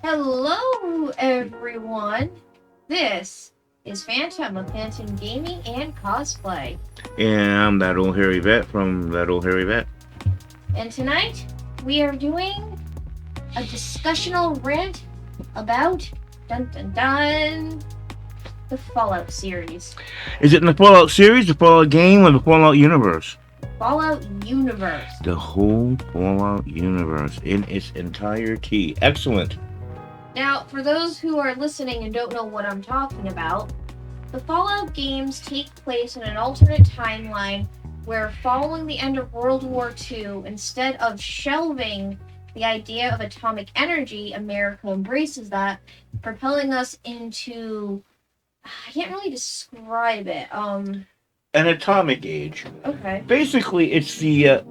Hello, everyone. This is Phantom of Phantom Gaming and Cosplay. And I'm that old hairy vet from that old hairy vet. And tonight, we are doing a discussional rant about dun dun dun the Fallout series. Is it in the Fallout series, the Fallout game, or the Fallout universe? Fallout universe. The whole Fallout universe in its entirety. Excellent. Now, for those who are listening and don't know what I'm talking about, the Fallout games take place in an alternate timeline where, following the end of World War II, instead of shelving the idea of atomic energy, America embraces that, propelling us into... I can't really describe it. An atomic age. Okay. Basically, it's the...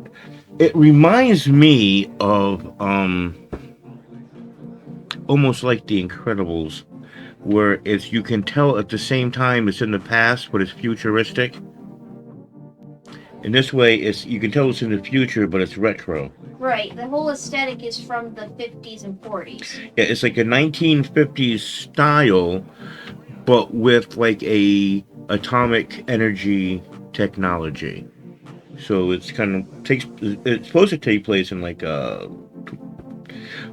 it reminds me of, almost like The Incredibles, where you can tell at the same time it's in the past, but it's futuristic. In this way, you can tell it's in the future, but it's retro. Right, the whole aesthetic is from the 50s and 40s. Yeah, it's like a 1950s style, but with like a atomic energy technology. So it's it's supposed to take place in like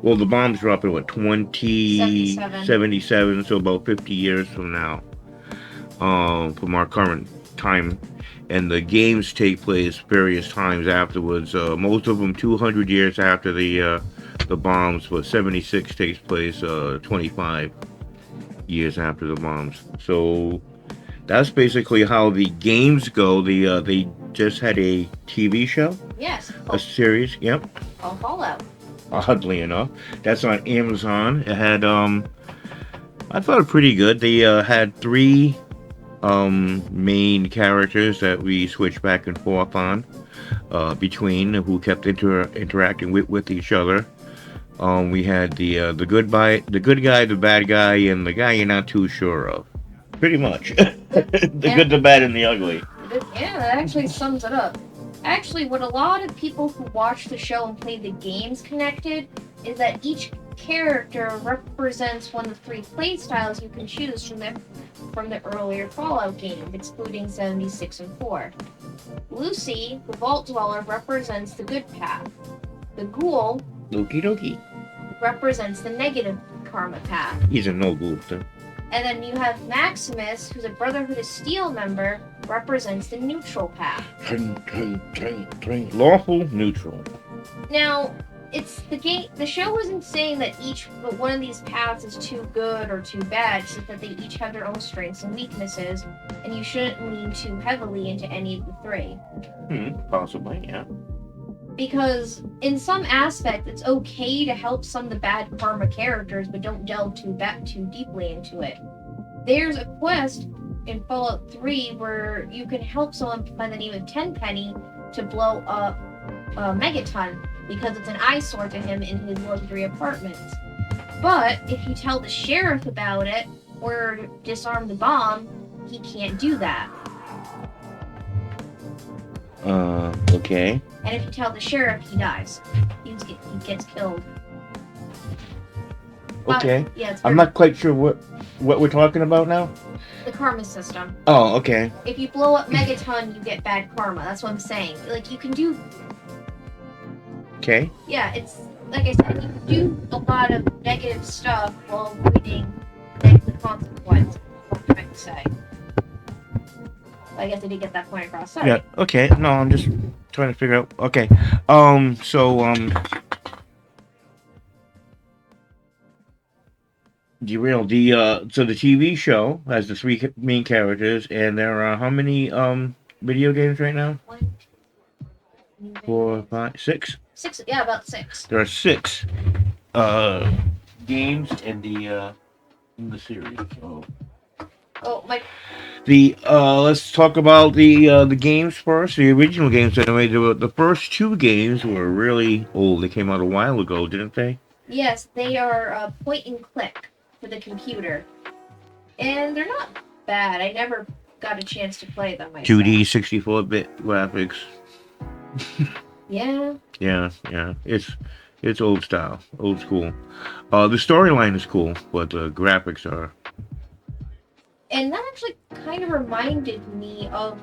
well, the bombs drop in 2077, so about 50 years from now, from our current time. And the games take place various times afterwards. Most of them 200 years after the bombs, but 76 takes place 25 years after the bombs. So that's basically how the games go. They just had a TV show. Yes. A series. Yep. All Fallout. Oddly enough, that's on Amazon. It had I thought it pretty good. They had three main characters that we switched back and forth on between, who kept interacting with each other. We had the good guy, the bad guy, and the guy you're not too sure of. Pretty much, the good, the bad, and the ugly. Yeah, that actually sums it up. Actually, what a lot of people who watch the show and play the games connected is that each character represents one of the three playstyles you can choose from the earlier Fallout games, excluding 76 and 4. Lucy, the Vault Dweller, represents the good path. The Ghoul, Okie dokie, represents the negative karma path. He's a no ghoul, sir. And then you have Maximus, who's a Brotherhood of Steel member, represents the neutral path. Lawful neutral. Now, it's the game. The show isn't saying that each one of these paths is too good or too bad, just that they each have their own strengths and weaknesses, and you shouldn't lean too heavily into any of the three. Possibly, yeah. Because in some aspect, it's okay to help some of the bad karma characters, but don't delve too deeply into it. There's a quest in Fallout 3 where you can help someone by the name of Tenpenny to blow up Megaton, because it's an eyesore to him in his luxury apartments. But if you tell the sheriff about it or disarm the bomb, he can't do that. Okay. And if you tell the sheriff, he dies. He gets killed. Okay. Yeah, I'm not quite sure what we're talking about now. The karma system. Oh, okay. If you blow up Megaton, you get bad karma. That's what I'm saying. Like, you can do... Okay. Yeah, it's... Like I said, you can do a lot of negative stuff while avoiding negative consequences. What I'm trying to say. I guess I did get that point across. Sorry. Yeah, okay. No, I'm just trying to figure out. Okay. Derail. So the TV show has the three main characters, and there are how many video games right now? 1, 2, 4, 5, 6. 6. Yeah, about 6. There are 6 games in the series. Oh my. Let's talk about the games first. The original games, anyway. The first 2 games were really old. They came out a while ago, didn't they? Yes, they are point and click for the computer, and they're not bad. I never got a chance to play them myself. 2D 64-bit graphics. Yeah. Yeah. It's old style, old school. The storyline is cool, but the graphics are. And that actually kind of reminded me of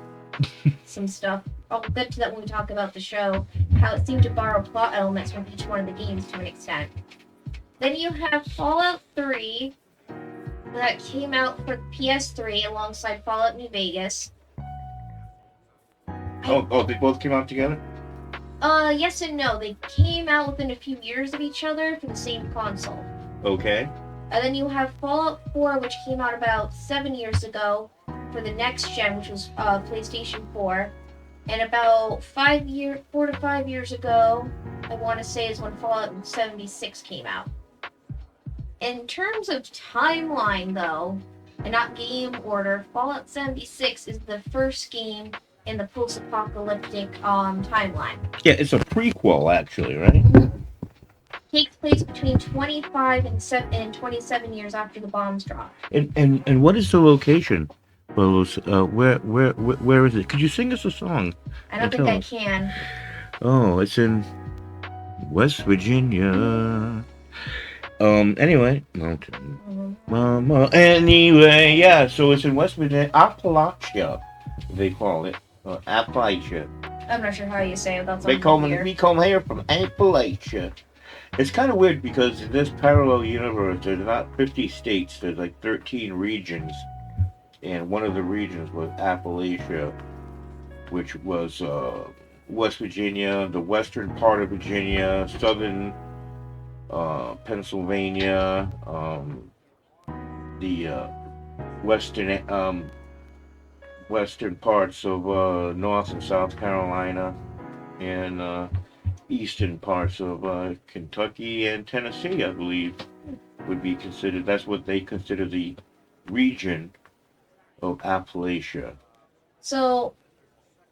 some stuff. I'll get to that when we talk about the show. How it seemed to borrow plot elements from each one of the games to an extent. Then you have Fallout 3 that came out for PS3 alongside Fallout New Vegas. Oh, they both came out together? Yes and no. They came out within a few years of each other for the same console. Okay. And then you have Fallout 4, which came out about 7 years ago for the next gen, which was PlayStation 4. And about 4 to 5 years ago, I want to say is when Fallout 76 came out. In terms of timeline, though, and not game order, Fallout 76 is the first game in the post-apocalyptic timeline. Yeah, it's a prequel, actually, right? Takes place between 25 and 27 years after the bombs drop. And what is the location? Where is it? Could you sing us a song? I don't think I can. Oh, it's in West Virginia. Anyway, Mama. Anyway, yeah. So it's in West Virginia, Appalachia, they call it, Appalachia. I'm not sure how you say it. That's We come here from Appalachia. It's kind of weird because in this parallel universe, there's not 50 states. There's like 13 regions, and one of the regions was Appalachia, which was West Virginia, the western part of Virginia, southern Pennsylvania, the western parts of North and South Carolina, and eastern parts of Kentucky and Tennessee, I believe, would be considered. That's what they consider the region of Appalachia. So,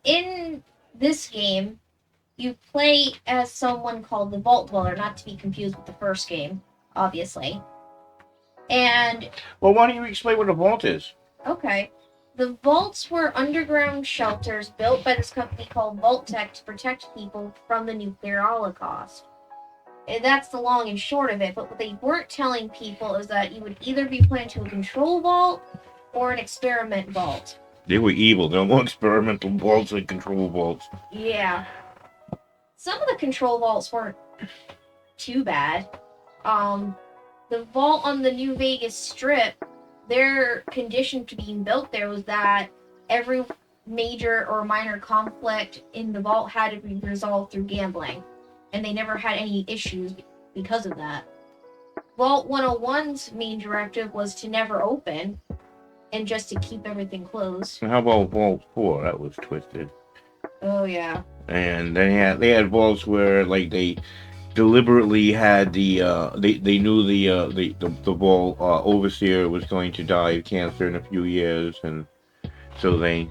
in this game, you play as someone called the Vault Dweller, not to be confused with the first game, obviously. And well, why don't you explain what a vault is? Okay. The vaults were underground shelters built by this company called Vault-Tec to protect people from the nuclear holocaust. And that's the long and short of it, but what they weren't telling people is that you would either be put into a control vault or an experiment vault. They were evil. There were more experimental vaults than control vaults. Yeah. Some of the control vaults weren't too bad. The vault on the New Vegas Strip, their condition to being built there was that every major or minor conflict in the vault had to be resolved through gambling, and they never had any issues because of that. Vault 101's main directive was to never open and just to keep everything closed. How about Vault 4? That was twisted. Oh yeah. And then they had vaults where like they deliberately had they knew the vault overseer was going to die of cancer in a few years, and so they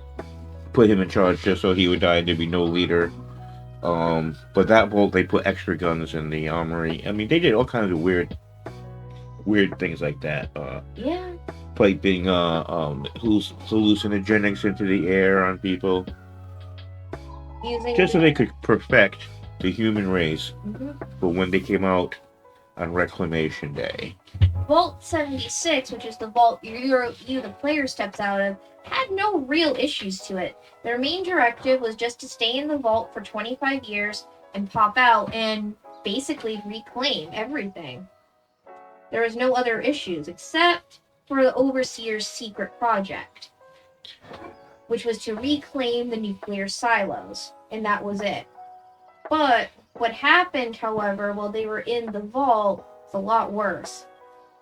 put him in charge just so he would die and there'd be no leader. But that vault they put extra guns in the armory. I mean, they did all kinds of weird things like that. Yeah. Piping hallucinogenics into the air on people, just so they could perfect the human race. Mm-hmm. But when they came out on Reclamation Day, Vault 76, which is the vault the player steps out of, had no real issues to it. Their main directive was just to stay in the vault for 25 years and pop out and basically reclaim everything. There was no other issues except for the Overseer's secret project, which was to reclaim the nuclear silos, and that was it. But what happened, however, while they were in the vault was a lot worse.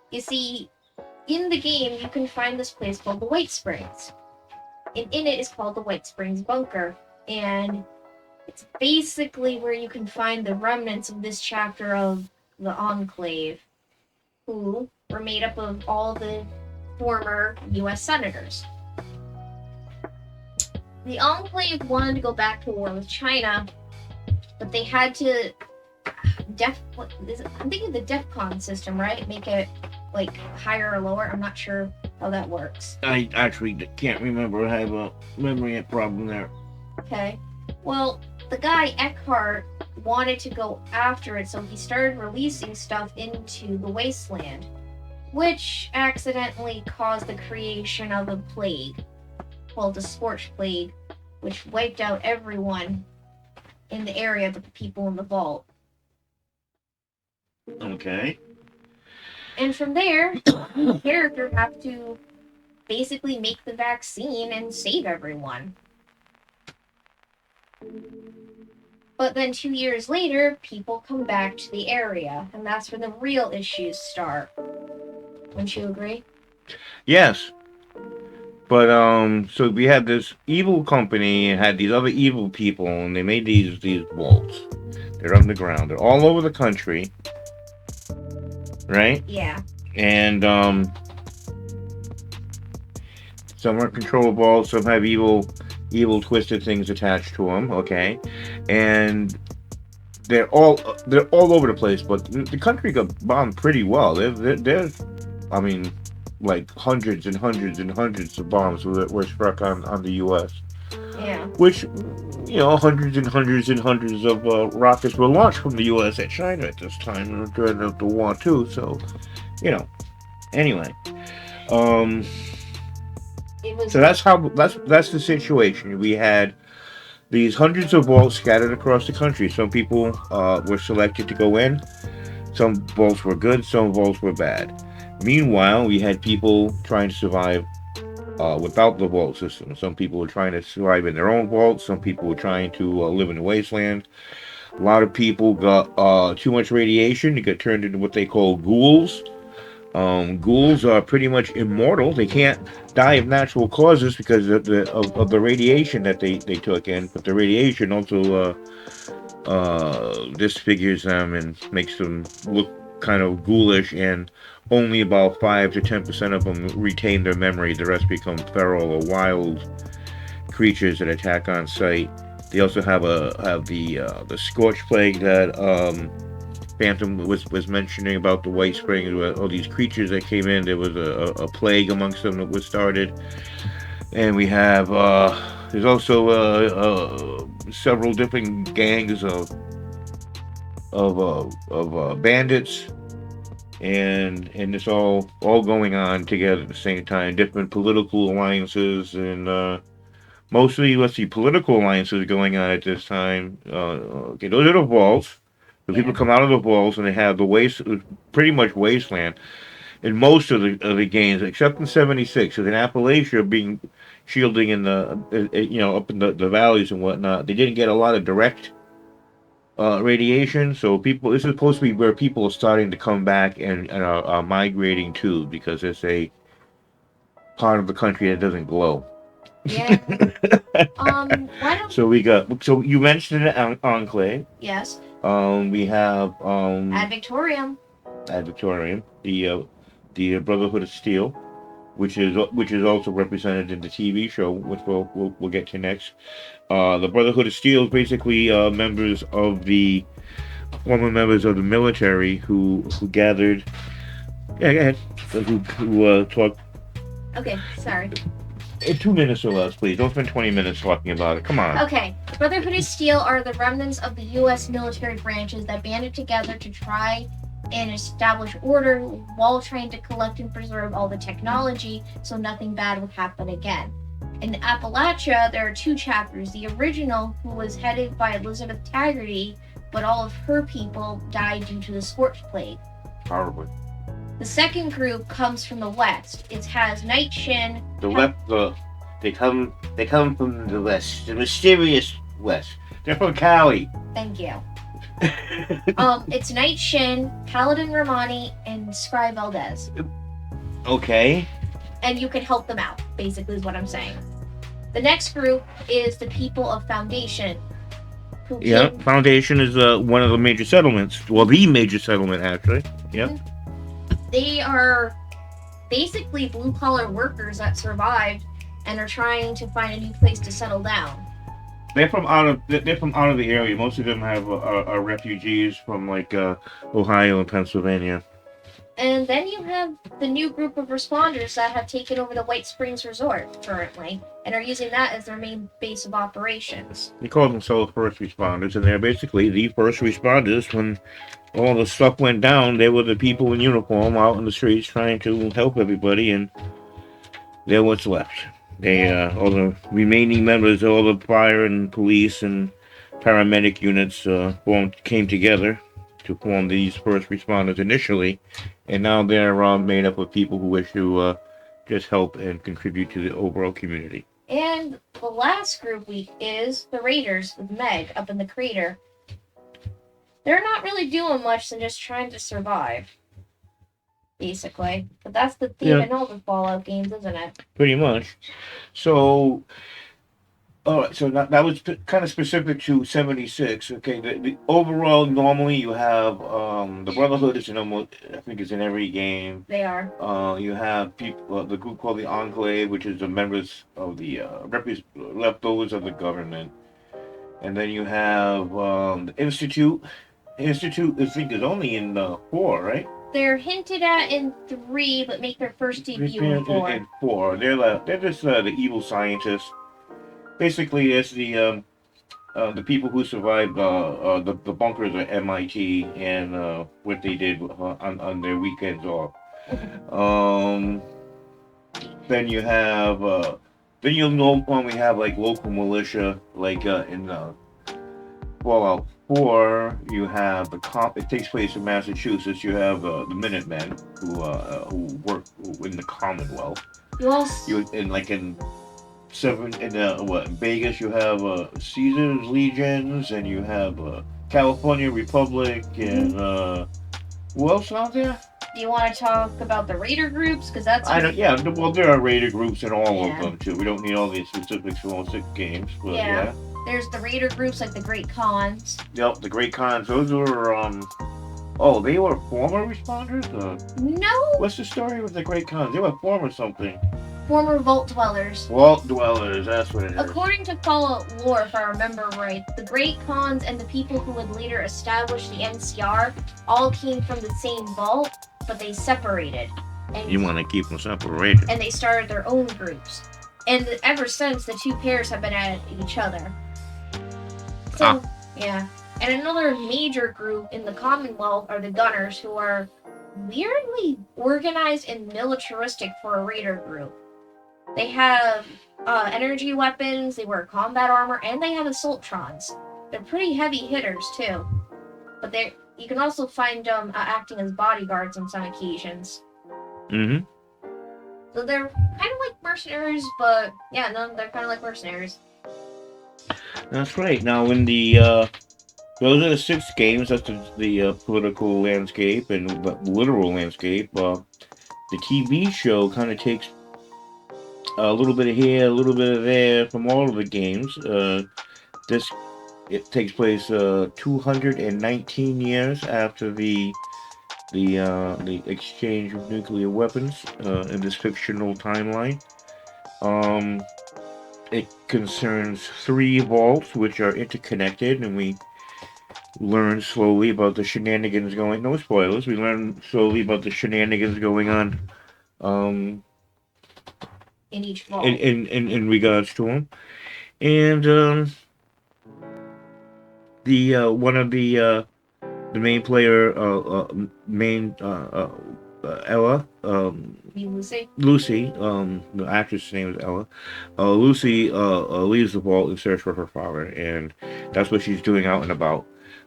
You see, in the game, you can find this place called the White Springs. And in it is called the White Springs Bunker. And it's basically where you can find the remnants of this chapter of the Enclave, who were made up of all the former U.S. senators. The Enclave wanted to go back to war with China, but they had to I'm thinking the DEFCON system, right? Make it like higher or lower. I'm not sure how that works. I actually can't remember. I have a memory problem there. Okay. Well, the guy Eckhart wanted to go after it, so he started releasing stuff into the wasteland, which accidentally caused the creation of a plague called the Scorch Plague, which wiped out everyone in the area but the people in the vault. Okay. And from there, the character have to basically make the vaccine and save everyone. But then 2 years later, people come back to the area, and that's when the real issues start. Wouldn't you agree? Yes. But so we had this evil company and had these other evil people, and they made these vaults. They're underground. They're all over the country, right? Yeah. And some are controllable. Some have evil, twisted things attached to them. Okay, and they're all over the place. But the country got bombed pretty well. There's, I mean, like hundreds and hundreds and hundreds of bombs were struck on the U.S. Yeah. Which, hundreds and hundreds and hundreds of rockets were launched from the U.S. at China at this time during the war too. So, anyway, so that's the situation. We had these hundreds of vaults scattered across the country. Some people were selected to go in. Some vaults were good. Some vaults were bad. Meanwhile, we had people trying to survive without the vault system. Some people were trying to survive in their own vaults. Some people were trying to live in the wasteland. A lot of people got too much radiation. They got turned into what they call ghouls. Ghouls are pretty much immortal. They can't die of natural causes because of the radiation that they took in. But the radiation also disfigures them and makes them look kind of ghoulish, and only about 5 to 10% of them retain their memory. The rest become feral or wild creatures that attack on sight. They also have the Scorch Plague that Phantom was mentioning about the White Springs, where all these creatures that came in. There was a plague amongst them that was started, and we have there's also several different gangs of bandits, and it's all going on together at the same time. Different political alliances, and mostly, let's see, political alliances going on at this time. Okay, those are the vaults. The people come out of the vaults, and they have pretty much wasteland in most of the games, except in 76. So in Appalachia, being shielding in the up in the valleys and whatnot, they didn't get a lot of direct radiation. So this is supposed to be where people are starting to come back and are migrating to, because it's a part of the country that doesn't glow. Yeah. Why don't... So you mentioned an enclave. Yes. We have Ad Victoriam, the Brotherhood of Steel, which is also represented in the TV show, which we'll get to next. The Brotherhood of Steel is basically former members of the military who gathered. Yeah, go ahead. Who talked. Okay, sorry. 2 minutes or less, please. Don't spend 20 minutes talking about it. Come on. Okay. The Brotherhood of Steel are the remnants of the U.S. military branches that banded together to try and establish order while trying to collect and preserve all the technology so nothing bad would happen again. In Appalachia, there are 2 chapters. The original, who was headed by Elizabeth Taggarty, but all of her people died due to the Scorch Plague. Horribly. The second group comes from the west. It has Night Shin. They come from the west, the mysterious west. They're from Cali. Thank you. It's Night Shin, Paladin Romani, and Scribe Valdez. Okay. And you can help them out, basically, is what I'm saying. The next group is the people of Foundation. Foundation is one of the major settlements. Well, the major settlement, actually. Yep. They are basically blue-collar workers that survived and are trying to find a new place to settle down. They're from out of the area. Most of them are refugees from like Ohio and Pennsylvania. And then you have the new group of responders that have taken over the White Springs Resort currently and are using that as their main base of operations. They call themselves first responders, and they're basically the first responders when all the stuff went down. They were the people in uniform out in the streets trying to help everybody, and they're what's left. They, all the remaining members, all the fire and police and paramedic units came together to form these first responders initially, and now they're made up of people who wish to just help and contribute to the overall community. And the last group week is the Raiders with Meg up in the crater. They're not really doing much than just trying to survive, basically. But that's the theme in all the Fallout games, isn't it? Pretty much. So, all right. So that was kind of specific to 76. Okay. The overall, normally you have the Brotherhood is in almost, I think, is in every game. They are. You have people, the group called the Enclave, which is the members of the leftovers of the government, and then you have the Institute. Institute, I think, is only in 4, right? They're hinted at in 3, but make their first debut in 4. In 4, they're just the evil scientists. Basically, it's the people who survived the bunkers at MIT and what they did on their weekends off. Then you have then you'll know when we have like local militia, like in Fallout 4, you have it takes place in Massachusetts. You have the Minutemen who work in the Commonwealth. Yes. In 7 in Vegas, you have Caesar's Legions, and you have California Republic, and who else out there? Do you want to talk about the Raider groups? Because that's Yeah. Well, there are Raider groups in all of them too. We don't need all the specifics for all 6 games, but yeah. There's the Raider groups like the Great Khans. Yep, the Great Khans. Those were oh, they were former responders? No. What's the story with the Great Khans? They were former something. Former Vault Dwellers. Vault Dwellers, that's what it is. According to Fallout lore, if I remember right, the Great Khans and the people who would later establish the NCR all came from the same vault, but they separated. And you want to keep them separated. And they started their own groups. And ever since, the 2 pairs have been at each other. So, yeah. And another major group in the Commonwealth are the Gunners, who are weirdly organized and militaristic for a Raider group. They have energy weapons, they wear combat armor, and they have assaultrons. They're pretty heavy hitters, too. But you can also find them acting as bodyguards on some occasions. Mm-hmm. So they're kind of like mercenaries, but yeah, no, they're kind of like mercenaries. That's right. Now, in the those are the 6 games. That's the political landscape and the literal landscape. The TV show kind of takes a little bit of here, a little bit of there from all of the games. It takes place 219 years after the exchange of nuclear weapons in this fictional timeline. It concerns 3 vaults which are interconnected, and we learn slowly about the shenanigans going. No spoilers. We learn slowly about the shenanigans going on. In each vault. In regards to them, and the one of the main player, Ella, Lucy, the actress' name is Ella. Lucy leaves the vault in search for her father, and that's what she's doing out and about.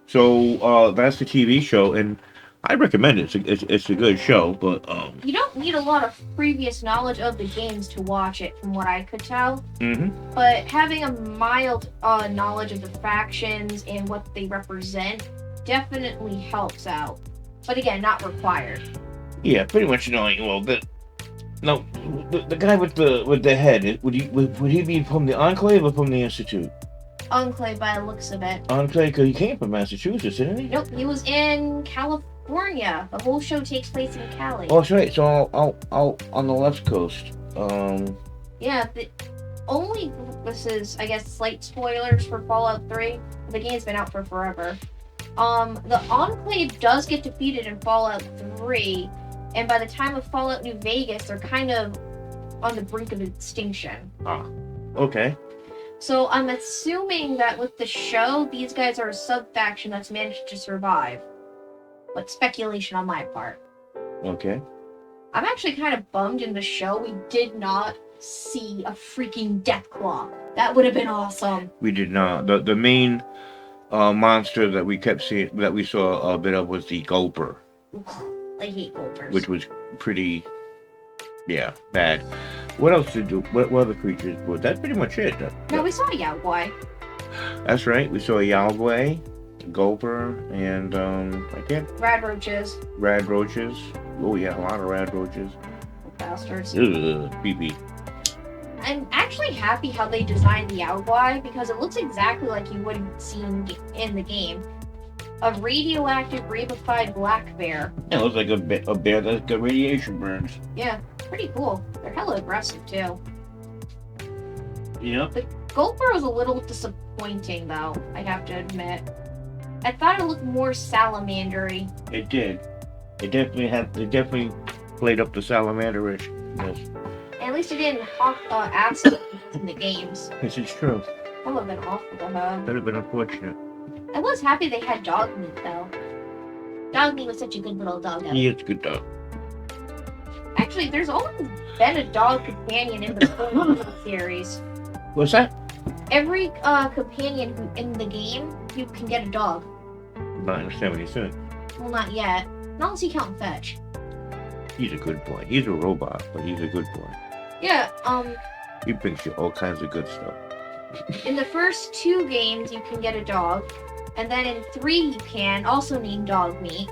So that's the TV show, and I recommend it. It's a good show, but you don't need a lot of previous knowledge of the games to watch it, from what I could tell. Mm-hmm. But having a mild knowledge of the factions and what they represent definitely helps out. But again, not required. Yeah, pretty much knowing. Well, the guy with the head, would he be from the Enclave or from the Institute? Enclave, by the looks of it. Enclave, because he came from Massachusetts, didn't he? Nope, he was in California. The whole show takes place in Cali. Oh, that's right. So out on the left coast. Yeah, this is, I guess, slight spoilers for Fallout 3. The game's been out for forever. The Enclave does get defeated in Fallout 3, And by the time of Fallout New Vegas, they're kind of on the brink of extinction. Okay. So I'm assuming that with the show, these guys are a sub-faction that's managed to survive. But speculation on my part. Okay. I'm actually kind of bummed in the show we did not see a freaking Deathclaw. That would have been awesome. We did not. The main monster that we kept seeing, that we saw a bit of, was the Gulper. I hate Gulpers. Which was pretty, bad. What else did you, what other creatures? Well, that's pretty much it. No, we saw a Yaogwai. That's right. We saw a Yaogwai, a Gulper, and Rad roaches. Rad roaches. Oh yeah, a lot of rad roaches. Bastards. Ugh, pee-pee. I'm actually happy how they designed the Yaogwai because it looks exactly like you would have seen in the game. A radioactive, rabified black bear. Yeah, it looks like a bear that's got radiation burns. Yeah, pretty cool. They're hella aggressive too. Yep. The Gulper was a little disappointing though, I have to admit. I thought it looked more salamandery. It did. They definitely played up the salamanderish. At least it didn't hawk acid in the games. This is true. That would have been awful to have. That would have been unfortunate. I was happy they had dog meat though. Dog meat was such a good little dog. Yeah, it's a good dog. Actually, there's always been a dog companion in the full series. What's that? Every companion in the game, you can get a dog. Not understand what he said. Well, not yet. Not unless you count Fetch. He's a good boy. He's a robot, but he's a good boy. Yeah, He brings you all kinds of good stuff. in the first 2 games, you can get a dog. And then in 3, you can, also named Dog Meat.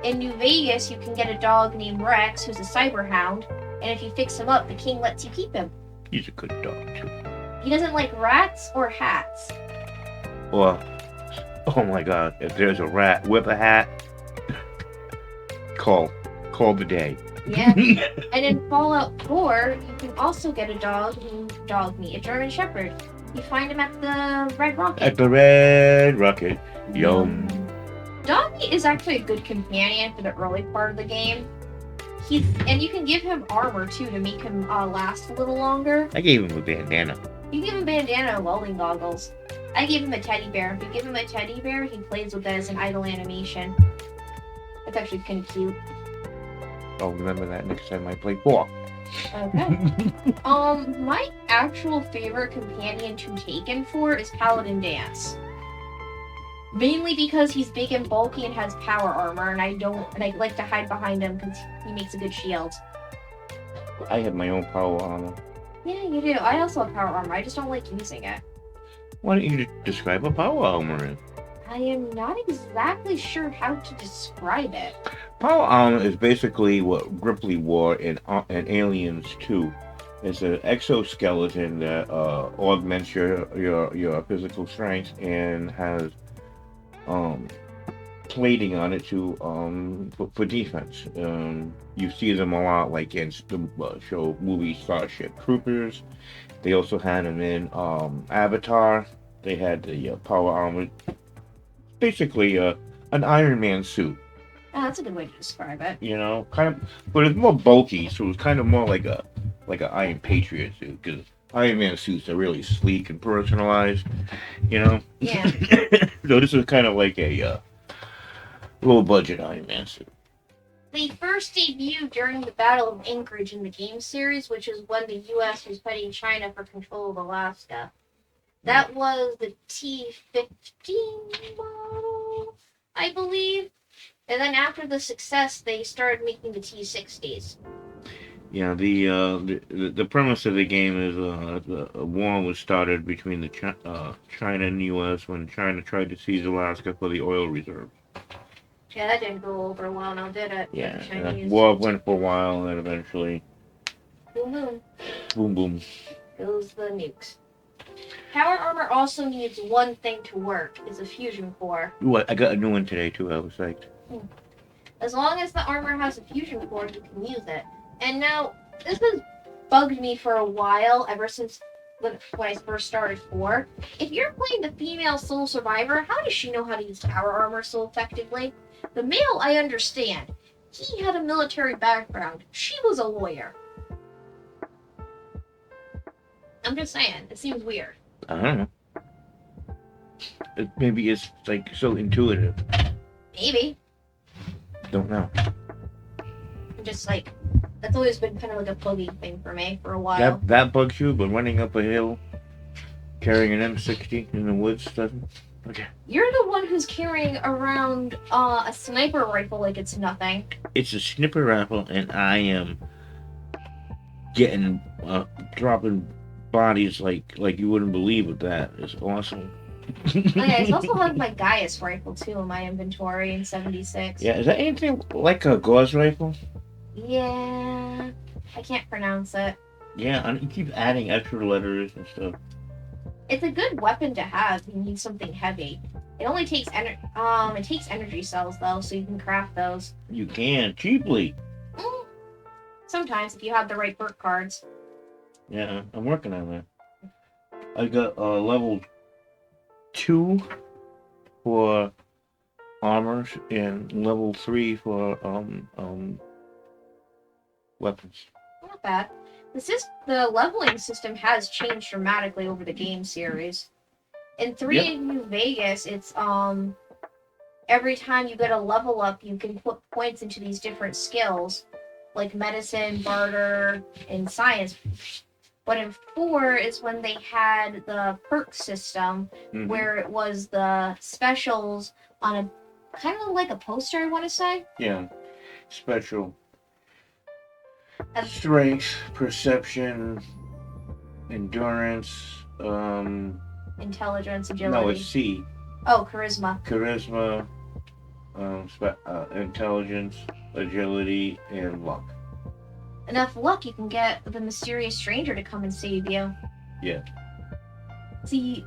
In New Vegas, you can get a dog named Rex, who's a cyber hound. And if you fix him up, the king lets you keep him. He's a good dog, too. He doesn't like rats or hats. Well, oh my god, if there's a rat with a hat, call the day. Yeah. And in Fallout 4, you can also get a dog named Dog Meat, a German Shepherd. You find him at the Red Rocket. At the Red Rocket. Yum. Dog Meat is actually a good companion for the early part of the game. And you can give him armor too to make him last a little longer. I gave him a bandana. You give him a bandana and welding goggles. I gave him a teddy bear. If you give him a teddy bear, he plays with it as an idle animation. It's actually kind of cute. I'll remember that next time I play 4. Okay. My actual favorite companion to take him for is Paladin Dance. Mainly because he's big and bulky and has power armor, and I like to hide behind him because he makes a good shield. I have my own power armor. Yeah, you do. I also have power armor. I just don't like using it. Why don't you describe what power armor is? I am not exactly sure how to describe it. Power armor is basically what Ripley wore in Aliens 2. It's an exoskeleton that augments your physical strength and has plating on it to for defense. You see them a lot, like in the show movie Starship Troopers. They also had them in Avatar. They had the power armor. Basically, an Iron Man suit. Oh, that's a good way to describe it. You know, kind of, but it's more bulky, so it's kind of more like an Iron Patriot suit, because Iron Man suits are really sleek and personalized. You know. Yeah. So this is kind of like a low budget Iron Man suit. They first debuted during the Battle of Anchorage in the game series, which is when the U.S. was fighting China for control of Alaska. That was the T-15 model, I believe. And then after the success, they started making the T-60s. Yeah, the premise of the game is a war was started between the China and the U.S. when China tried to seize Alaska for the oil reserve. Yeah, that didn't go over well, now did it? Yeah, that war went for a while, and then eventually, boom, boom. Boom, boom. Goes the nukes. Power armor also needs one thing to work, is a fusion core. Ooh, I got a new one today, too. I was psyched. As long as the armor has a fusion core, you can use it. And now, this has bugged me for a while, ever since when I first started 4. If you're playing the female sole survivor, how does she know how to use power armor so effectively? The male, I understand. He had a military background. She was a lawyer. I'm just saying, it seems weird. I don't know. Maybe it's like so intuitive. Maybe. Don't know. I'm just like, that's always been kind of like a buggy thing for me for a while. That bugs you, but running up a hill, carrying an M60 in the woods doesn't? Okay. You're the one who's carrying around a sniper rifle like it's nothing. It's a sniper rifle, and I am getting dropping bodies like you wouldn't believe with that. It's awesome. I also have my Gaius rifle too in my inventory in 76. Yeah, is that anything like a gauze rifle? Yeah, I can't pronounce it. Yeah, and you keep adding extra letters and stuff. It's a good weapon to have if you need something heavy. It only takes it takes energy cells though, so you can craft those. You can cheaply. Sometimes if you have the right perk cards. Yeah, I'm working on that. I got level 2 for armors and level 3 for weapons. Not bad. The leveling system has changed dramatically over the game series. In 3 in New Vegas, it's every time you get a level up, you can put points into these different skills, like medicine, barter, and science. But in 4 is when they had the perk system, where it was the specials on a kind of like a poster, I want to say. Yeah, special. Strength, perception, endurance, intelligence, agility. No, it's C. Oh, charisma. Charisma, intelligence, agility, and luck. Enough luck, you can get the mysterious stranger to come and save you. Yeah. See,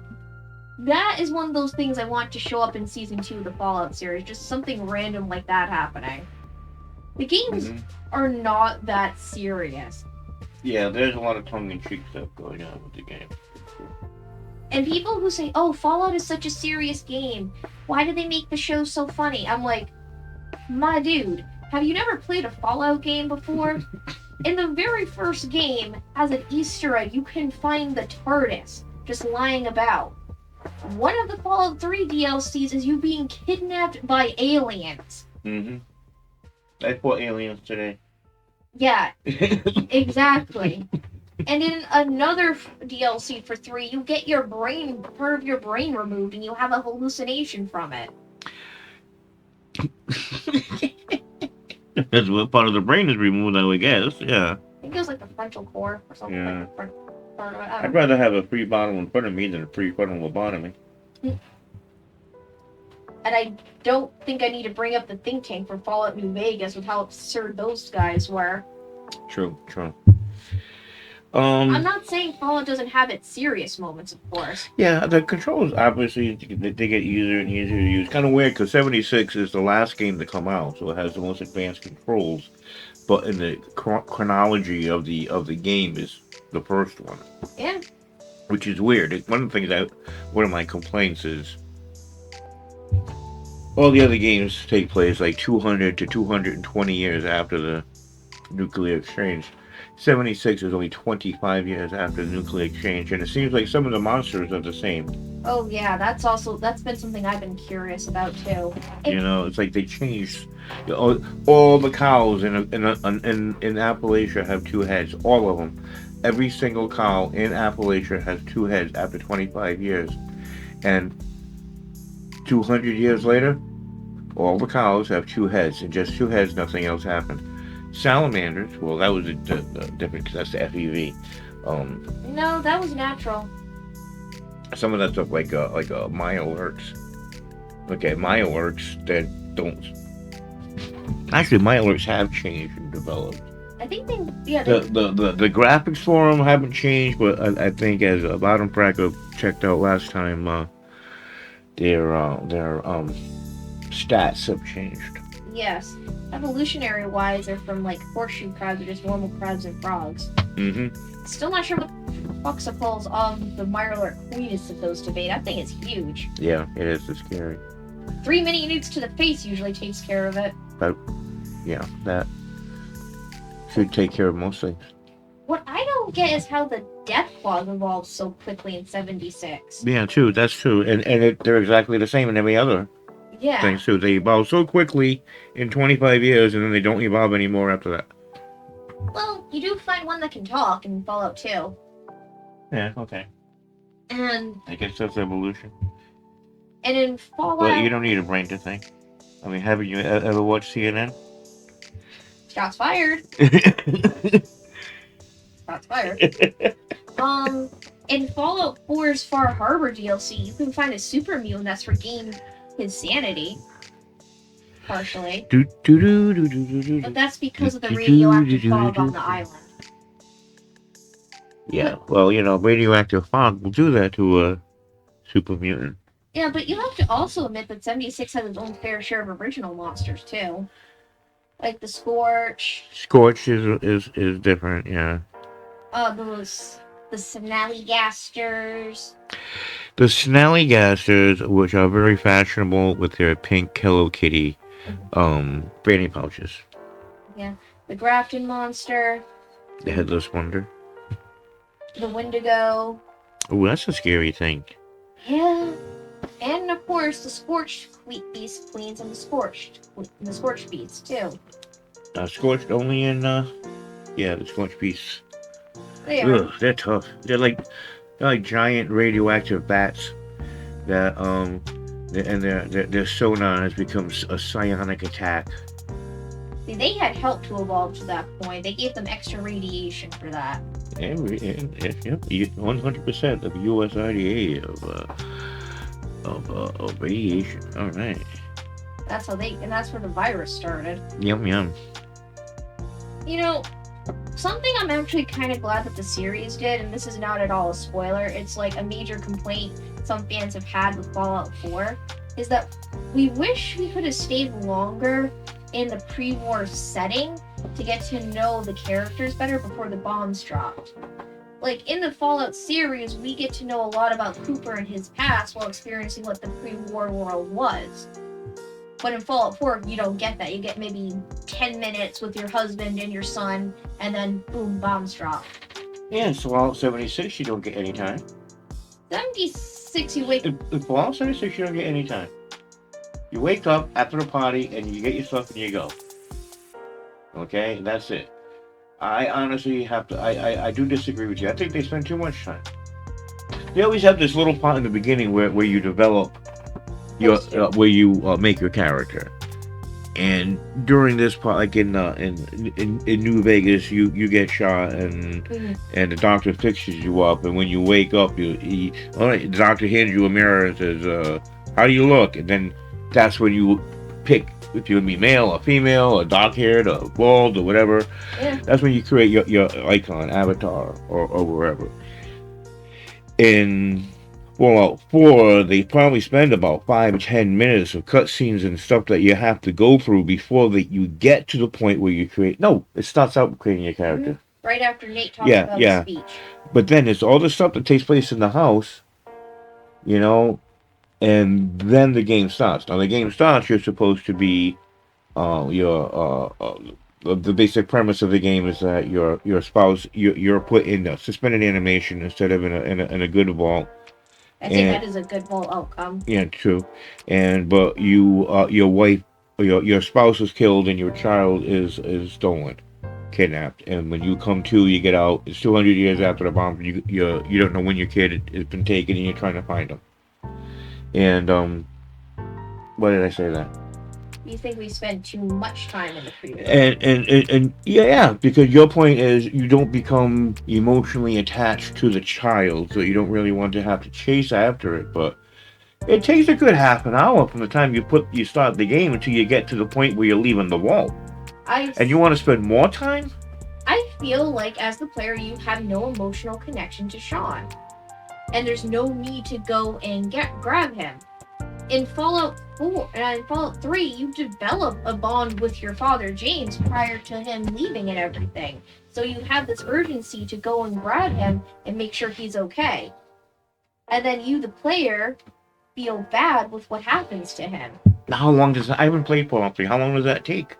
that is one of those things I want to show up in Season 2 of the Fallout series. Just something random like that happening. The games are not that serious. Yeah, there's a lot of tongue-in-cheek stuff going on with the game. And people who say, oh, Fallout is such a serious game. Why do they make the show so funny? I'm like, my dude, have you never played a Fallout game before? In the very first game, as an Easter egg, you can find the TARDIS just lying about. One of the Fallout 3 DLCs is you being kidnapped by aliens. I fought aliens today. Yeah, exactly. And in another DLC for 3, you get your brain, part of your brain removed, and you have a hallucination from it. That's what part of the brain is removed, I would guess. Yeah. I think it was like the frontal core or something. Yeah. Like the front part of it. I'd rather have a free bottle in front of me than a free frontal lobotomy. And I don't think I need to bring up the think tank from Fallout New Vegas with how absurd those guys were. True. I'm not saying Fallout doesn't have its serious moments, of course. Yeah, the controls, obviously, they get easier and easier to use. Kind of weird, because 76 is the last game to come out, so it has the most advanced controls. But in the chronology of the game is the first one. Yeah. Which is weird. One of the things one of my complaints is, all the other games take place like 200 to 220 years after the nuclear exchange. 76 is only 25 years after the nuclear exchange, and it seems like some of the monsters are the same. Oh yeah, that's been something I've been curious about too. It's like they changed. All the cows in Appalachia have 2 heads. All of them. Every single cow in Appalachia has 2 heads after 25 years. And 200 years later, all the cows have 2 heads, and just 2 heads, nothing else happened. Salamanders, well, that was different because that's the FEV. No, that was natural. Some of that stuff like Mile-Lurks. Okay, Mile-Lurks that don't. Actually, Mile-Lurks have changed and developed. I think the graphics for them haven't changed, but I think as Bottom Fracker checked out last time, their stats have changed. Yes. Evolutionary wise, they're from like horseshoe crabs or just normal crabs and frogs. Still not sure what the fuck suppose the Mirelurk Queen is supposed to be. That thing is huge. Yeah, it is. It's scary. 3 mini nukes to the face usually takes care of it. yeah, that should take care of most things. What I don't get is how the death clause evolved so quickly in 76. Yeah, true. That's true. They're exactly the same in every other Yeah. thing too. They evolve so quickly in 25 years, and then they don't evolve anymore after that. Well, you do find one that can talk in Fallout 2. Yeah. Okay. And I guess that's evolution. in Fallout... But you don't need a brain to think. I mean, haven't you ever watched CNN? Shots fired. Shots fired. In Fallout 4's Far Harbor DLC, you can find a super mutant that's regained his sanity. Partially. But that's because of the radioactive fog on the island. Yeah, well, radioactive fog will do that to a super mutant. Yeah, but you have to also admit that 76 has its own fair share of original monsters, too. Like the Scorch. Scorch is different, yeah. The Snallygasters. The Snallygasters, which are very fashionable with their pink Hello Kitty fanny pouches. Yeah. The Grafton Monster. The Headless Wonder. The Wendigo. Oh, that's a scary thing. Yeah. And of course the Scorched Beast Queens and the Scorched Beasts too. Scorched only in the Scorched Beasts. Ugh, they're tough. They're like giant radioactive bats that and their sonar has become a psionic attack. See, they had help to evolve to that point. They gave them extra radiation for that. And 100% of U.S. IDA of radiation. All right. That's where the virus started. Yum. Something I'm actually kind of glad that the series did, and this is not at all a spoiler, it's like a major complaint some fans have had with Fallout 4, is that we wish we could have stayed longer in the pre-war setting to get to know the characters better before the bombs dropped. Like, in the Fallout series, we get to know a lot about Cooper and his past while experiencing what the pre-war world was. But in Fallout 4, you don't get that. You get maybe 10 minutes with your husband and your son, and then boom, bombs drop. Yeah, in Fallout 76, you don't get any time. 76, you wake... In Fallout 76, you don't get any time. You wake up after the party, and you get your stuff, and you go. Okay? And that's it. I honestly have to... I do disagree with you. I think they spend too much time. They always have this little part in the beginning where you develop... where you make your character, and during this part, like in New Vegas, you get shot, and the doctor fixes you up, and when you wake up, the doctor hands you a mirror and says, "How do you look?" And then that's when you pick if you're gonna be male or female, or dark-haired, or bald, or whatever. Yeah. That's when you create your icon, avatar, or wherever. In Fallout 4, they probably spend about 5-10 minutes of cutscenes and stuff that you have to go through before you get to the point where you create... No, it starts out with creating your character. Right after Nate talks about his speech. But then it's all the stuff that takes place in the house, and then the game starts. Now, the game starts, you're supposed to be... the basic premise of the game is that your spouse, you're put in a suspended animation instead of in a good vault. I think that is a good vault outcome. Yeah, true. But your wife, your spouse is killed, and your child is stolen, kidnapped. And when you come to, you get out. It's 200 years after the bomb. You don't know when your kid has been taken, and you're trying to find him. And why did I say that? You think we spend too much time in the preview? And yeah, because your point is you don't become emotionally attached to the child, so you don't really want to have to chase after it. But it takes a good half an hour from the time you start the game until you get to the point where you're leaving the vault. And you want to spend more time? I feel like as the player you have no emotional connection to Sean, and there's no need to go and grab him. In Fallout 4 and in Fallout 3, you develop a bond with your father, James, prior to him leaving and everything. So you have this urgency to go and grab him and make sure he's okay. And then you, the player, feel bad with what happens to him. How long does that... I haven't played Fallout 3. How long does that take?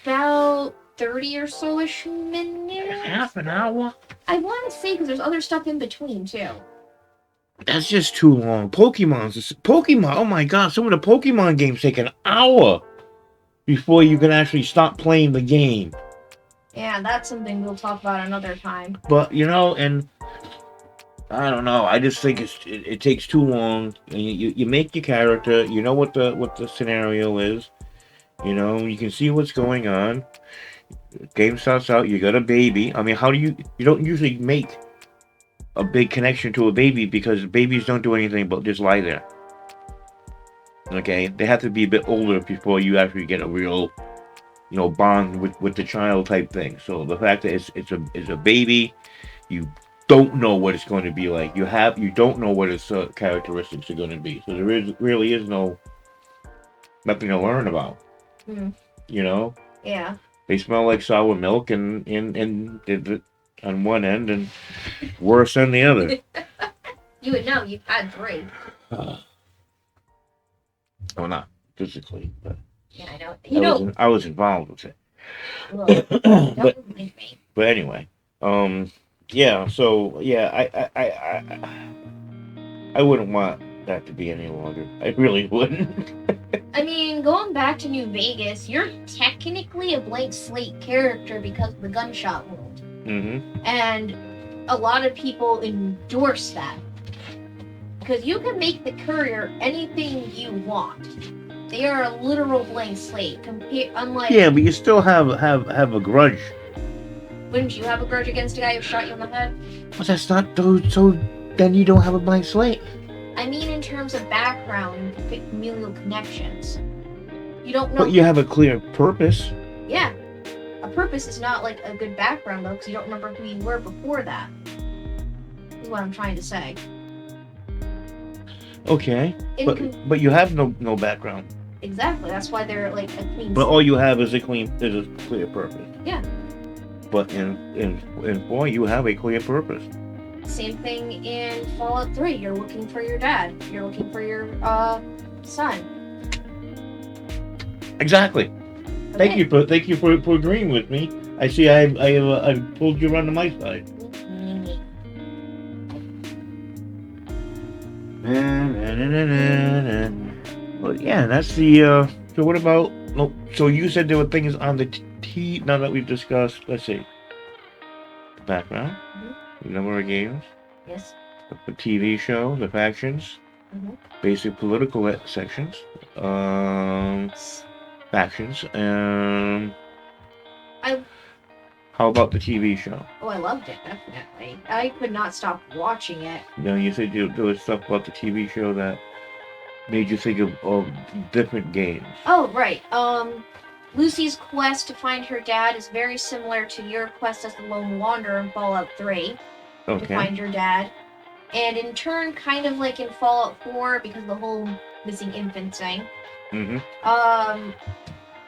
about 30 or so-ish minutes. Half an hour? I want to say because there's other stuff in between too. That's just too long. Pokemon, oh my god, some of the Pokemon games take an hour before you can actually stop playing the game. Yeah, that's something we'll talk about another time. But, and I don't know. I just think it takes too long. And you make your character. You know what the scenario is. You can see what's going on. Game starts out. You got a baby. I mean, how do you don't usually make a big connection to a baby because babies don't do anything but just lie there. Okay, they have to be a bit older before you actually get a real, bond with the child type thing. So the fact that it's a baby, you don't know what it's going to be like. You don't know what its characteristics are going to be. So there really is nothing to learn about. Mm. Yeah. They smell like sour milk and on one end and worse on the other. You would know. You've had 3. Well, not physically, but yeah, I know. I was involved with it. Well, but anyway, yeah. So yeah, I wouldn't want that to be any longer. I really wouldn't. I mean, going back to New Vegas, you're technically a blank slate character because of the gunshot wound. Mm-hmm. And a lot of people endorse that. Because you can make the courier anything you want. They are a literal blank slate. Unlike... Yeah, but you still have a grudge. Wouldn't you have a grudge against a guy who shot you in the head? But that's not so then you don't have a blank slate. I mean in terms of background and familial connections. You don't know... But you have a clear purpose. Yeah. A purpose is not like a good background though, because you don't remember who you were before that. Is what I'm trying to say. Okay. But you have no background. Exactly. That's why they're like a clean... But all you have is a clear purpose. Yeah. But in 4 you have a clear purpose. Same thing in Fallout 3. You're looking for your dad. You're looking for your son. Exactly. Okay. Thank you for agreeing with me. I see. I pulled you around to my side. Well, yeah, that's the. So what about? No. So you said there were things on the T. Now that we've discussed, let's see. The background, the number of games. Yes. The TV show, the factions, basic political sections, factions, How about the TV show? Oh, I loved it, definitely. I could not stop watching it. You said there was stuff about the TV show that made you think of different games. Oh, right. Lucy's quest to find her dad is very similar to your quest as the Lone Wanderer in Fallout 3. Okay. To find your dad. And in turn, kind of like in Fallout 4, because of the whole missing infant thing.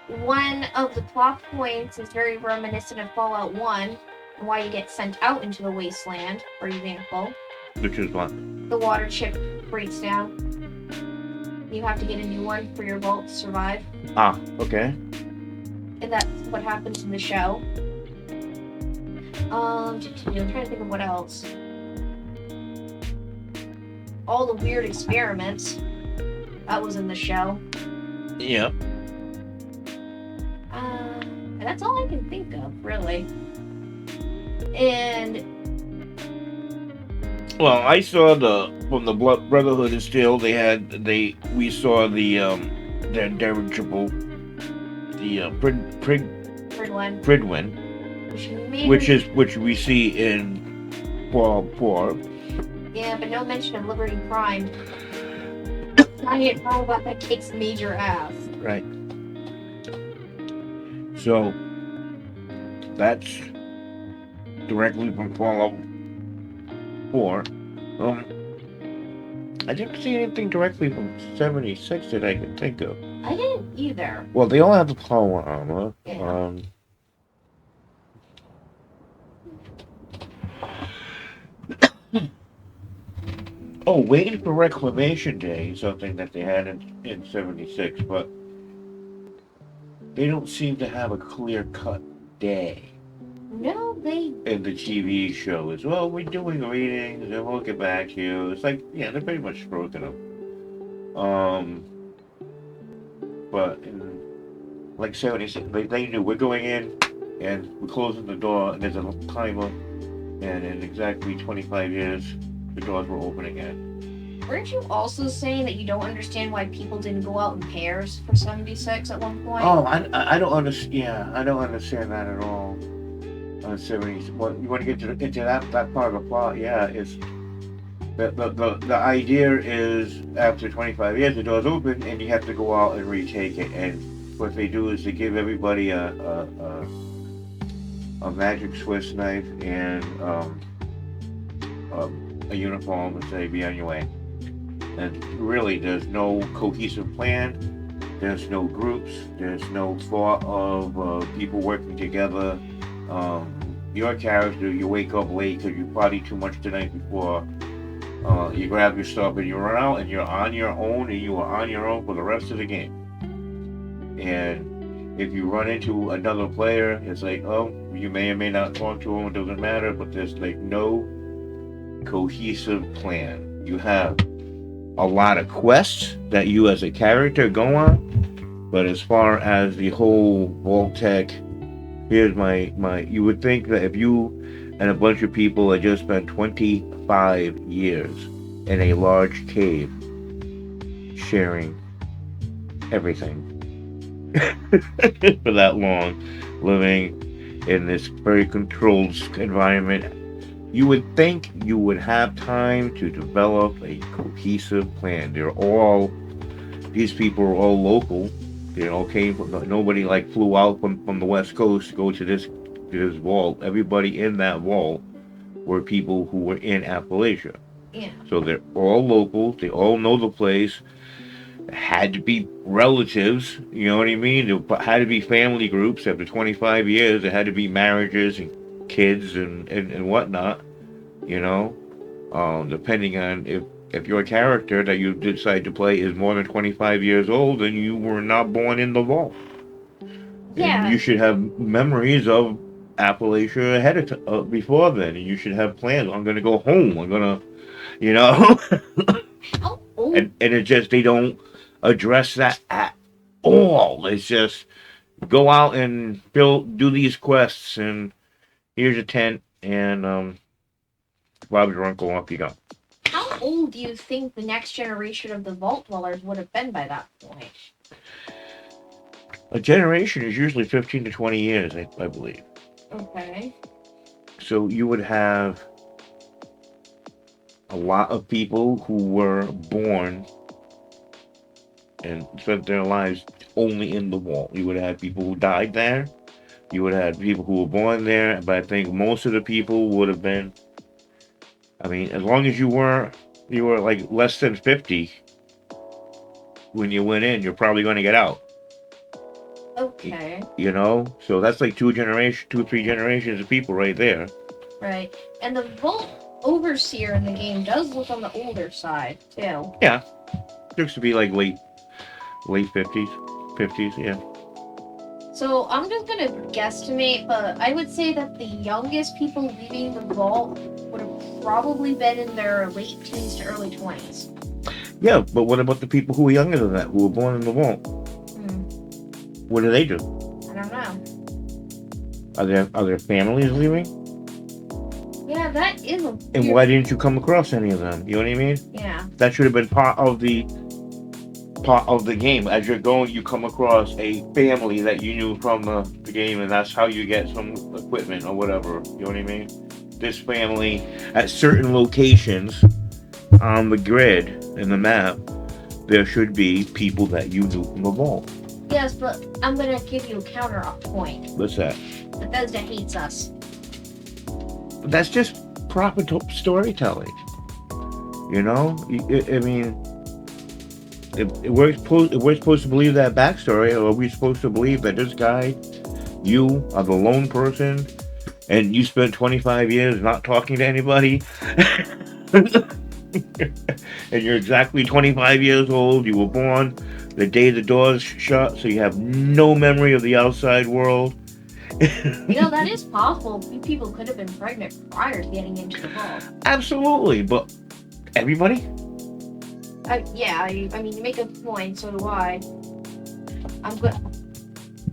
One of the plot points is very reminiscent of Fallout 1, and why you get sent out into the wasteland, for example. Which is what? The water chip breaks down. You have to get a new one for your vault to survive. Ah, okay. And that's what happens in the show. I'm trying to think of what else. All the weird experiments. That was in the show. Yeah. And that's all I can think of, really. And well, I saw from the Brotherhood of Steel. We saw the dirigible, the Pridwin, which we see in Fallout 4. Yeah, but no mention of Liberty Prime. Giant robot that kicks major ass. Right. So that's directly from Fallout 4. I didn't see anything directly from 76 that I could think of. I didn't either. Well, they all have the power armor. Yeah. Oh, waiting for Reclamation Day, something that they had in 76, but they don't seem to have a clear cut day No, they. in the TV show. It's, well, we're doing readings and we'll get back to you. It's like, yeah, they're pretty much stroking them. But like 76, they knew we're going in and we're closing the door and there's a timer, and in exactly 25 years the doors were open again. Weren't you also saying that you don't understand why people didn't go out in pairs for 76 at one point? Oh, I don't understand. Yeah, I don't understand that at all. On 70s, well, you want to get into that part of the plot? Yeah, it's the idea is after 25 years the door's open and you have to go out and retake it. And what they do is they give everybody a magic Swiss knife and a uniform and say, be on your way. And really, there's no cohesive plan. There's no groups. There's no thought of people working together. Your character, you wake up late because you partied too much the night before. You grab your stuff and you run out and you're on your own, and you are on your own for the rest of the game. And if you run into another player, it's like, oh, you may or may not talk to him, it doesn't matter, but there's like no cohesive plan. You have a lot of quests that you as a character go on, but as far as the whole Vault-Tec, here's my you would think that if you and a bunch of people had just spent 25 years in a large cave sharing everything for that long, living in this very controlled environment, you would think you would have time to develop a cohesive plan. These people are all local. They all came from, nobody like flew out from the West Coast to go to this vault. Everybody in that vault were people who were in Appalachia. Yeah. So they're all local. They all know the place. It had to be relatives, you know what I mean? There had to be family groups. After 25 years, there had to be marriages and kids and whatnot, you know? Depending on if your character that you decide to play is more than 25 years old, then you were not born in the vault. Yeah. And you should have memories of Appalachia ahead of before then. And you should have plans. I'm going to go home. I'm going to, you know? Oh. And it just, they don't address that at all. It's just go out and do these quests, and here's your tent, and Bob's your uncle, off you go. How old do you think the next generation of the Vault Dwellers would have been by that point? A generation is usually 15 to 20 years, I believe. Okay. So you would have a lot of people who were born and spent their lives only in the vault. You would have people who died there. You would have people who were born there, but I think most of the people would have been, I mean, as long as you were like less than 50 when you went in, you're probably going to get out. Okay. You know? So that's like 3 generations of people right there. Right. And the Vault Overseer in the game does look on the older side, too. Yeah. Looks to be like late 50s, yeah. So I'm just gonna guesstimate, but I would say that the youngest people leaving the vault would have probably been in their late teens to early 20s. Yeah, but what about the people who were younger than that, who were born in the vault? What do they do? I don't know. Are there families leaving? Yeah, that is a... And why didn't you come across any of them? You know what I mean? Yeah. That should have been part of the game. As you're going, you come across a family that you knew from the game, and that's how you get some equipment or whatever. You know what I mean? This family at certain locations on the grid in the map, there should be people that you knew from the vault. Yes, but I'm gonna give you a counter point. What's that? Bethesda hates us. That's just proper storytelling. You know? I mean, if we're supposed to believe that backstory, or are we supposed to believe that this guy, you are the lone person, and you spent 25 years not talking to anybody, and you're exactly 25 years old, you were born the day the doors shut, so you have no memory of the outside world. That is possible. People could have been pregnant prior to getting into the vault. Absolutely, but everybody? Yeah, I mean, you make a point, so do I. I'm good.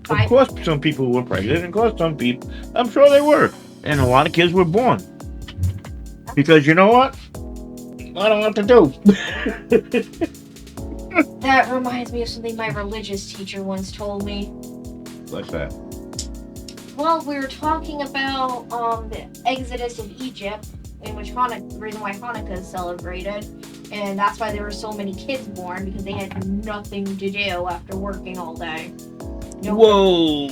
Of course, some people were pregnant, and of course, some people, I'm sure they were. And a lot of kids were born. Because you know what? I don't know what to do. That reminds me of something my religious teacher once told me. What's that? Well, we were talking about the Exodus of Egypt, in which the reason why Hanukkah is celebrated, and that's why there were so many kids born, because they had nothing to do after working all day. Whoa.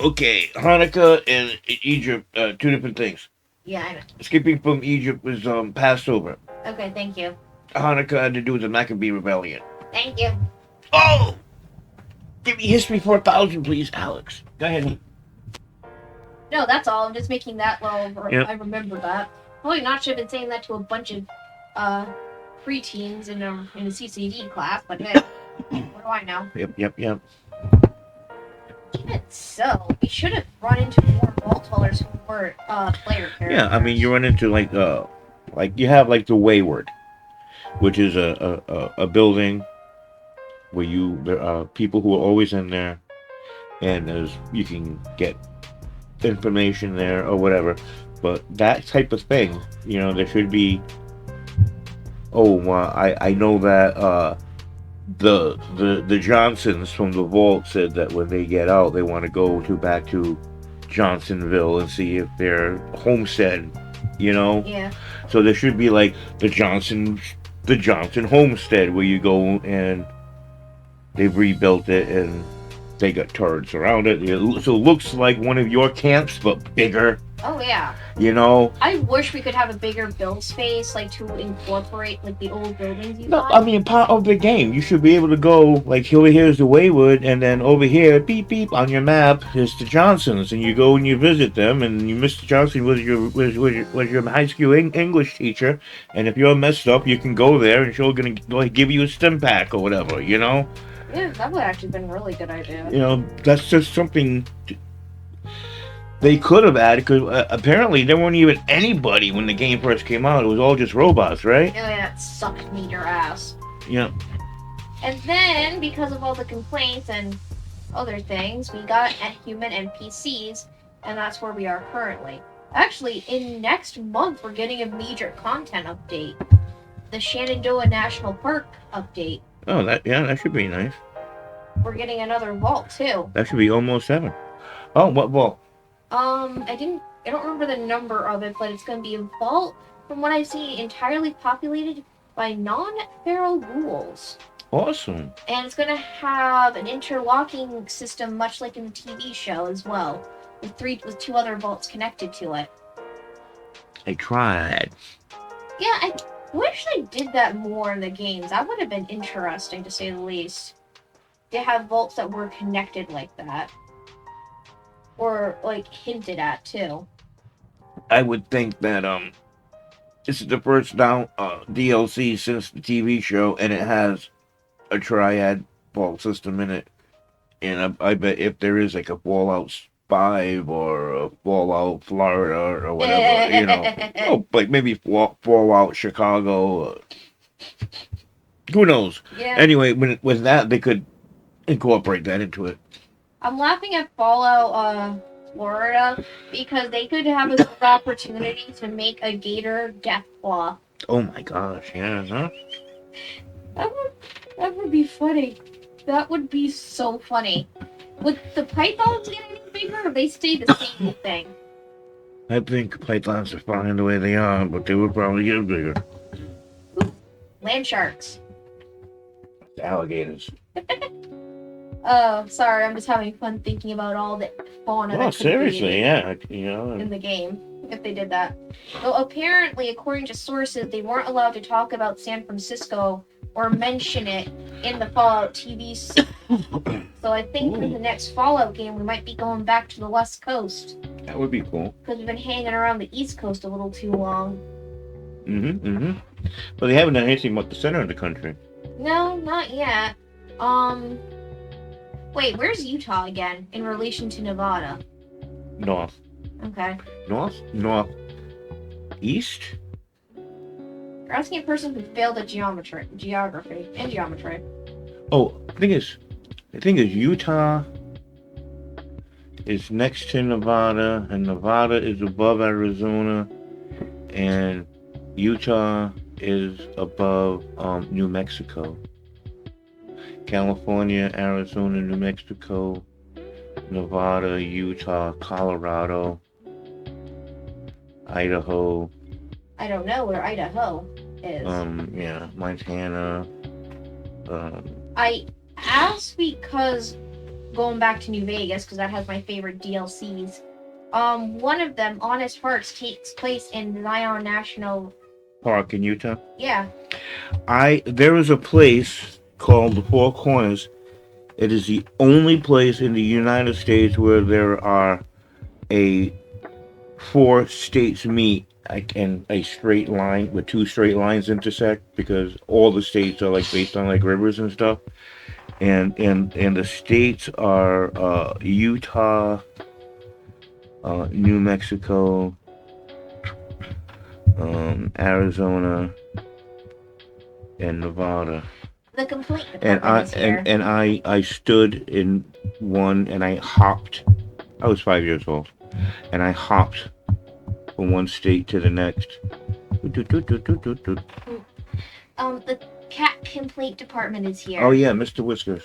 Okay, Hanukkah and Egypt, two different things. Yeah, I know. Skipping from Egypt was Passover. Okay, thank you. Hanukkah had to do with the Maccabee Rebellion. Thank you. Oh! Give me History 4000, please, Alex. Go ahead. No, that's all. I'm just making that Yep. I remember that. Probably not should have been saying that to a bunch of preteens in a CCD class, but hey, what do I know? Yep. Even so, we should have run into more vault dwellers who were player characters. Yeah, I mean, you run into like you have like the Wayward, which is a building where there are people who are always in there, and you can get information there or whatever. But that type of thing, there should be. I know that the Johnsons from the vault said that when they get out, they want to go back to Johnsonville and see if their homestead, Yeah. So there should be like the Johnson homestead where you go and they've rebuilt it and they got turrets around it. So it looks like one of your camps, but bigger. Oh yeah. I wish we could have a bigger build space, like to incorporate like the old buildings. I mean, part of the game, you should be able to go like over here is the Wayward, and then over here, beep beep on your map is the Johnsons, and you go and you visit them, and Mr. Johnson was your high school English teacher, and if you're messed up, you can go there, and she'll gonna give you a stim pack or whatever, Yeah, that would actually been a really good idea. That's just something. They could have added, because apparently there weren't even anybody when the game first came out. It was all just robots, right? Oh yeah, it sucked me your ass. Yeah. And then, because of all the complaints and other things, we got human NPCs, and that's where we are currently. Actually, in next month, we're getting a major content update. The Shenandoah National Park update. Oh, that should be nice. We're getting another vault, too. That should be almost 7. Oh, what vault? I don't remember the number of it, but it's going to be a vault, from what I've seen, entirely populated by non-feral ghouls. Awesome. And it's going to have an interlocking system, much like in the TV show as well, with 2 other vaults connected to it. A triad. Yeah, I wish they did that more in the games. That would have been interesting, to say the least. To have vaults that were connected like that. Or, like, hinted at, too. I would think that, this is the first DLC since the TV show, and it has a triad vault system in it. And I bet if there is, like, a Fallout 5 or a Fallout Florida or whatever, like maybe Fallout Chicago, who knows? Yeah. Anyway, with that, they could incorporate that into it. I'm laughing at Fallout Florida because they could have a good opportunity to make a gator Deathclaw. Oh my gosh, yeah, huh? That would be funny. That would be so funny. Would the pythons get any bigger, or they stay the same thing? I think pythons are fine the way they are, but they would probably get bigger. Ooh, land sharks. Alligators. Oh, sorry, I'm just having fun thinking about all the fauna that could seriously, be yeah, in the game, if they did that. Though apparently, according to sources, they weren't allowed to talk about San Francisco or mention it in the Fallout TV series. So I think for the next Fallout game, we might be going back to the West Coast. That would be cool. Because we've been hanging around the East Coast a little too long. But they haven't done anything about the center of the country. No, not yet. Wait, where's Utah again in relation to Nevada? North. Okay. North, east? You're asking a person who failed at geography, and geometry. Oh, the thing is, Utah is next to Nevada, and Nevada is above Arizona, and Utah is above New Mexico. California, Arizona, New Mexico, Nevada, Utah, Colorado, Idaho. I don't know where Idaho is. Yeah, Montana. I asked because going back to New Vegas, because that has my favorite DLCs. One of them, Honest Hearts, takes place in Zion National Park in Utah. Yeah. There is a place called the Four Corners. It is the only place in the United States where there are four states meet in a straight line, where two straight lines intersect, because all the states are like based on like rivers and stuff. And the states are Utah, New Mexico, Arizona, and Nevada. The complete department is here. And I stood in one, and I hopped. I was 5 years old, and I hopped from one state to the next. The cat complaint department is here. Oh yeah, Mr. Whiskers.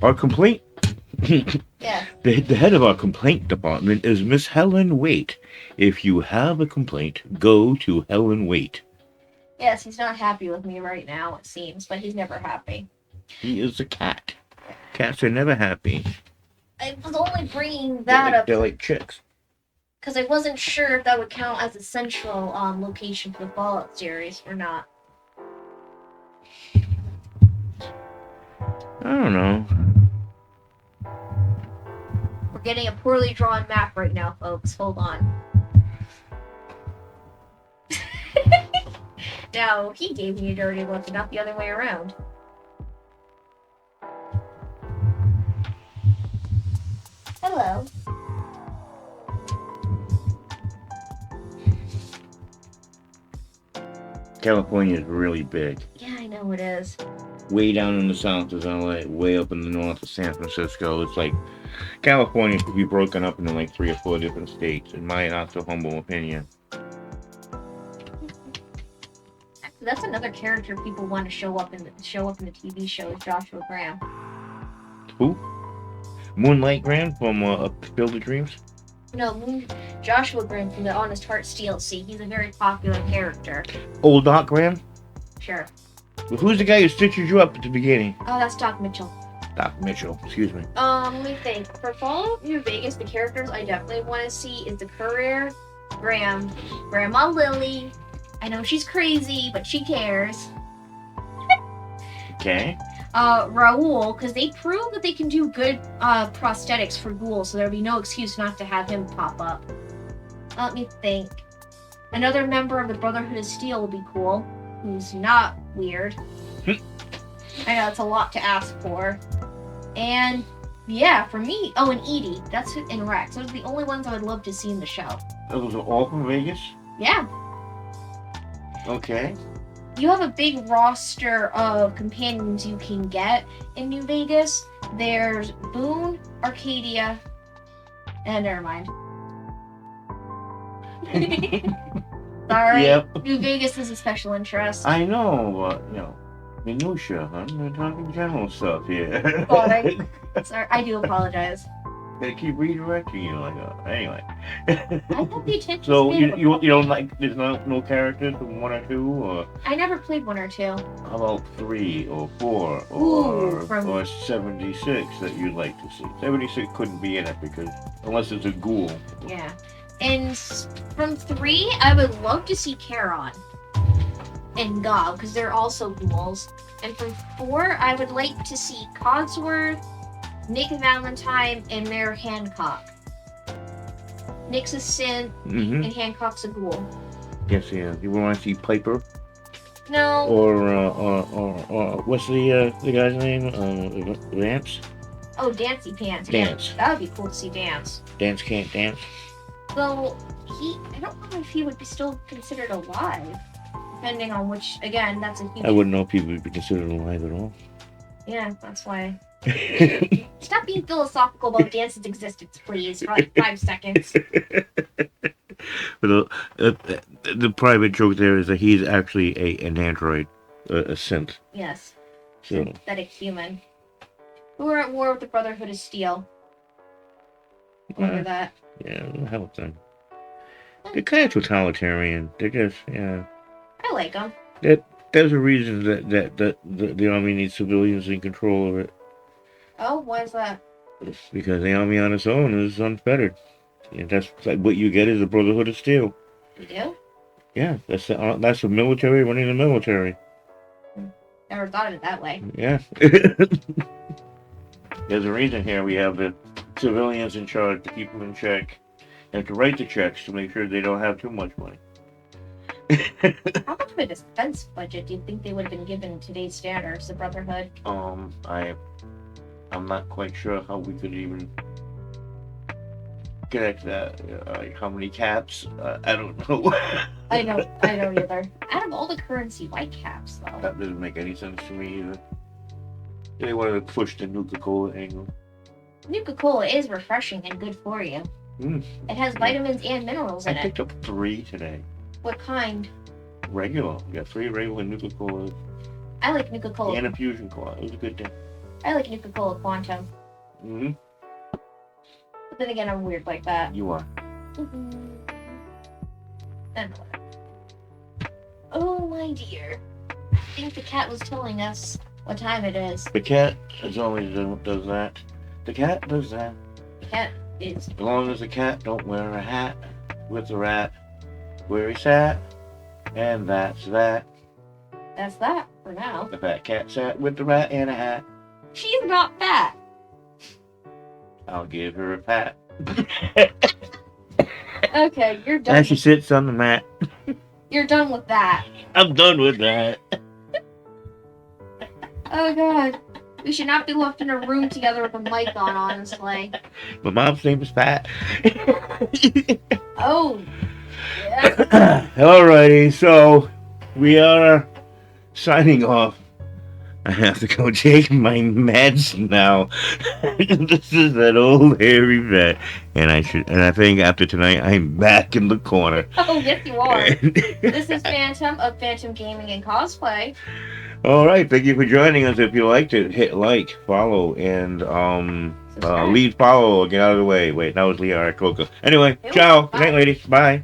Our complaint. Yeah. The head of our complaint department is Miss Helen Waite. If you have a complaint, go to Helen Waite. Yes, he's not happy with me right now, it seems, but he's never happy. He is a cat. Cats are never happy. I was only bringing that up They're like chicks. because I wasn't sure if that would count as a central location for the Fallout series or not. I don't know. We're getting a poorly drawn map right now, folks. Hold on. No, he gave me a dirty look, not the other way around. Hello. California is really big. Yeah, I know it is. Way down in the south is LA. Way up in the north is San Francisco. It's like California could be broken up into like 3 or 4 different states, in my not so humble opinion. That's another character people want to show up in the TV show is Joshua Graham. Who? Moonlight Graham from Field of Dreams? No, Joshua Graham from the Honest Hearts DLC. He's a very popular character. Old Doc Graham? Sure. Well, who's the guy who stitches you up at the beginning? Oh, that's Doc Mitchell. Doc Mitchell, excuse me. Let me think. For Fallout New Vegas, the characters I definitely want to see is the Courier, Graham, Grandma Lily. I know she's crazy, but she cares. Okay. Raoul, because they prove that they can do good prosthetics for ghouls, so there'll be no excuse not to have him pop up. Let me think. Another member of the Brotherhood of Steel will be cool, who's not weird. I know it's a lot to ask for. And yeah, for me, and Edie, and Rex. Those are the only ones I would love to see in the show. Those are all from Vegas? Yeah. Okay. You have a big roster of companions you can get in New Vegas. There's Boone, Arcadia, and never mind. Sorry. Yep. New Vegas is a special interest. I know, but, minutia, huh? We're talking general stuff here. Sorry. I do apologize. Gotta keep redirecting you anyway. I have the attention So span. you don't like, there's no characters from 1 or 2, or I never played 1 or 2. how about 3 or 4 Ooh, or 76 that you'd like to see? 76 couldn't be in it because unless it's a ghoul. Yeah. And from 3, I would love to see Charon and Gob, because they're also ghouls. And from 4, I would like to see Codsworth, Nick Valentine, and Mayor Hancock. Nick's a synth, Mm-hmm. and Hancock's a ghoul. Yes, yeah. You want to see Piper? No. or what's the guy's name? Rants? Oh, Dancy Pants. Dance. Yeah, that would be cool to see dance. Dance can't dance. Though I don't know if he would be still considered alive, depending on which. Again, that's a huge. I wouldn't know if people would be considered alive at all. Yeah, that's why. Stop being philosophical about dance's existence, please, for like 5 seconds. But the private joke there is that he's actually an android, a synth. Yes. So. Synthetic human. Who are at war with the Brotherhood of Steel. Over that. Yeah, it'll help them. They're kind of totalitarian. They're just, yeah. I like them. There's a reason that the army needs civilians in control of it. Oh, why is that? It's because the army on its own is unfettered. And that's like what you get is a Brotherhood of Steel. You do? Yeah, that's the military running the military. Never thought of it that way. Yeah. There's a reason here we have the civilians in charge to keep them in check and to write the checks to make sure they don't have too much money. How much of a defense budget do you think they would have been given in today's standards, the Brotherhood? I'm not quite sure how we could even connect that. Like how many caps? I don't know. I don't either. Out of all the currency, why caps though? That doesn't make any sense to me either. They wanted to push the Nuka-Cola angle. Nuka-Cola is refreshing and good for you. It has vitamins and minerals in I picked up 3 today. What kind? Regular. We got 3 regular Nuka-Colas. I like Nuka-Cola. And a fusion cola. It was a good day. I like Nuka-Cola Quantum. Mm-hmm. But then again, I'm weird like that. You are. And whatever. Oh my dear. I think the cat was telling us what time it is. The cat is always does that. The cat does that. The cat is. As long as the cat don't wear a hat with the rat where he sat, and that's that. That's that for now. The fat cat sat with the rat and a hat. She's not fat. I'll give her a pat. Okay, you're done. As she sits on the mat. You're done with that. I'm done with that. Oh god. We should not be left in a room together with a mic on, honestly. My mom's name is Pat. Oh. Yeah. Alrighty, so we are signing off. I have to go take my meds now. This is that old hairy vet, and I think after tonight I'm back in the corner. Oh yes, you are. This is Phantom of Phantom Gaming and Cosplay. All right, thank you for joining us. If you liked it, hit like, follow, and lead follow or get out of the way. Wait, that was Leah Coca. Anyway, ciao. Good night, ladies. Bye.